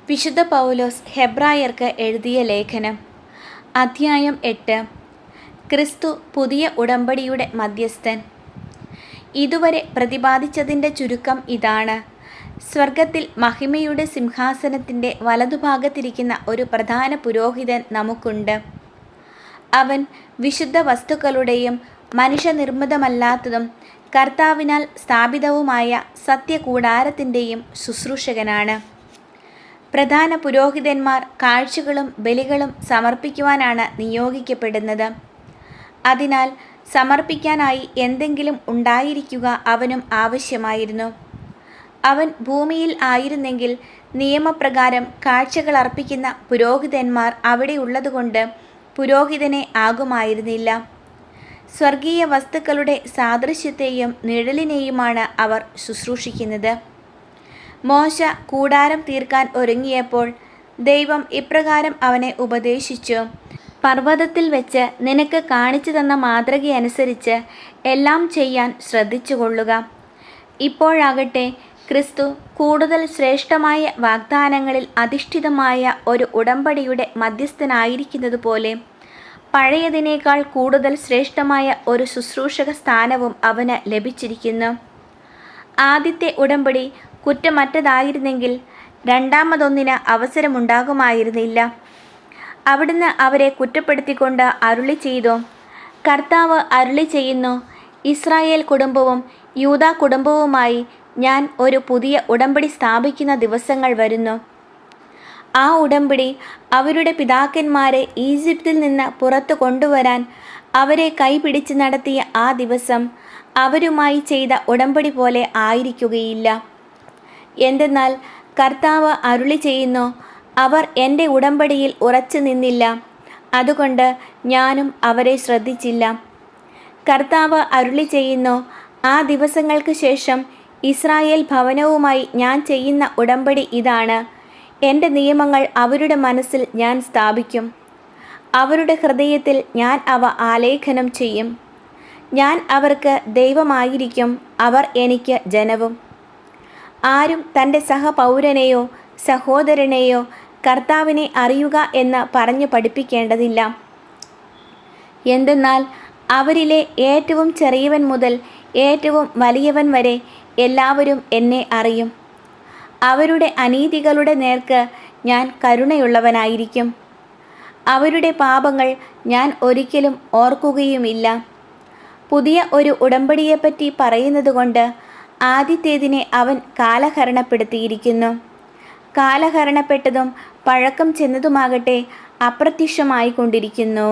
വിശുദ്ധ പൗലോസ് ഹെബ്രായർക്ക് എഴുതിയ ലേഖനം അധ്യായം 8. ക്രിസ്തു പുതിയ ഉടമ്പടിയുടെ മധ്യസ്ഥൻ. ഇതുവരെ പ്രതിപാദിച്ചതിൻ്റെ ചുരുക്കം ഇതാണ്. സ്വർഗത്തിൽ മഹിമയുടെ സിംഹാസനത്തിൻ്റെ വലതുഭാഗത്തിരിക്കുന്ന ഒരു പ്രധാന പുരോഹിതൻ നമുക്കുണ്ട്. അവൻ വിശുദ്ധ വസ്തുക്കളുടെയും മനുഷ്യനിർമ്മിതമല്ലാത്തതും കർത്താവിനാൽ സ്ഥാപിതവുമായ സത്യകൂടാരത്തിൻ്റെയും ശുശ്രൂഷകനാണ്. പ്രധാന പുരോഹിതന്മാർ കാഴ്ചകളും ബലികളും സമർപ്പിക്കുവാനാണ് നിയോഗിക്കപ്പെടുന്നത്. അതിനാൽ സമർപ്പിക്കാനായി എന്തെങ്കിലും ഉണ്ടായിരിക്കുക അവനും ആവശ്യമായിരുന്നു. അവൻ ഭൂമിയിൽ ആയിരുന്നെങ്കിൽ നിയമപ്രകാരം കാഴ്ചകൾ അർപ്പിക്കുന്ന പുരോഹിതന്മാർ അവിടെ ഉള്ളതുകൊണ്ട് പുരോഹിതനെ ആകുമായിരുന്നില്ല. സ്വർഗീയ വസ്തുക്കളുടെ സാദൃശ്യത്തെയും നിഴലിനെയുമാണ് അവർ ശുശ്രൂഷിക്കുന്നത്. മോശ കൂടാരം തീർക്കാൻ ഒരുങ്ങിയപ്പോൾ ദൈവം ഇപ്രകാരം അവനെ ഉപദേശിച്ചു: പർവ്വതത്തിൽ വെച്ച് നിനക്ക് കാണിച്ചു തന്ന മാതൃകയനുസരിച്ച് എല്ലാം ചെയ്യാൻ ശ്രദ്ധിച്ചുകൊള്ളുക. ഇപ്പോഴാകട്ടെ ക്രിസ്തു കൂടുതൽ ശ്രേഷ്ഠമായ വാഗ്ദാനങ്ങളിൽ അധിഷ്ഠിതമായ ഒരു ഉടമ്പടിയുടെ മധ്യസ്ഥനായിരിക്കുന്നതുപോലെ പഴയതിനേക്കാൾ കൂടുതൽ ശ്രേഷ്ഠമായ ഒരു ശുശ്രൂഷക സ്ഥാനവും അവന് ലഭിച്ചിരിക്കുന്നു. ആദ്യത്തെ ഉടമ്പടി കുറ്റമറ്റതായിരുന്നെങ്കിൽ രണ്ടാമതൊന്നിന് അവസരമുണ്ടാകുമായിരുന്നില്ല. അവിടുന്ന് അവരെ കുറ്റപ്പെടുത്തിക്കൊണ്ട് അരുളി ചെയ്തു: കർത്താവ് അരുളി ചെയ്യുന്നു, ഇസ്രായേൽ കുടുംബവും യൂദാ കുടുംബവുമായി ഞാൻ ഒരു പുതിയ ഉടമ്പടി സ്ഥാപിക്കുന്ന ദിവസങ്ങൾ വരുന്നു. ആ ഉടമ്പടി അവരുടെ പിതാക്കന്മാരെ ഈജിപ്തിൽ നിന്ന് പുറത്തു കൊണ്ടുവരാൻ അവരെ കൈപിടിച്ച് നടത്തിയ ആ ദിവസം അവരുമായി ചെയ്ത ഉടമ്പടി പോലെ ആയിരിക്കുകയില്ല. എന്തെന്നാൽ കർത്താവ് അരുളി ചെയ്യുന്നു, അവർ എൻ്റെ ഉടമ്പടിയിൽ ഉറച്ചു നിന്നില്ല, അതുകൊണ്ട് ഞാനും അവരെ ശ്രദ്ധിച്ചില്ല. കർത്താവ് അരുളി ചെയ്യുന്നു, ആ ദിവസങ്ങൾക്ക് ശേഷം ഇസ്രായേൽ ഭവനവുമായി ഞാൻ ചെയ്യുന്ന ഉടമ്പടി ഇതാണ്: എൻ്റെ നിയമങ്ങൾ അവരുടെ മനസ്സിൽ ഞാൻ സ്ഥാപിക്കും, അവരുടെ ഹൃദയത്തിൽ ഞാൻ അവ ആലേഖനം ചെയ്യും. ഞാൻ അവർക്ക് ദൈവമായിരിക്കും, അവർ എനിക്ക് ജനവും. ആരും തൻ്റെ സഹപൗരനെയോ സഹോദരനെയോ കർത്താവിനെ അറിയുക എന്ന് പറഞ്ഞു പഠിപ്പിക്കേണ്ടതില്ല. എന്തെന്നാൽ അവരിലെ ഏറ്റവും ചെറിയവൻ മുതൽ ഏറ്റവും വലിയവൻ വരെ എല്ലാവരും എന്നെ അറിയും. അവരുടെ അനീതികളുടെ നേർക്ക് ഞാൻ കരുണയുള്ളവനായിരിക്കും, അവരുടെ പാപങ്ങൾ ഞാൻ ഒരിക്കലും ഓർക്കുകയുമില്ല. പുതിയ ഒരു ഉടമ്പടിയെപ്പറ്റി പറയുന്നതുകൊണ്ട് ആദ്യത്തേതിനെ അവൻ കാലഹരണപ്പെടുത്തിയിരിക്കുന്നു. കാലഹരണപ്പെട്ടതും പഴക്കം ചെന്നതുമാകട്ടെ അപ്രത്യക്ഷമായി കൊണ്ടിരിക്കുന്നു.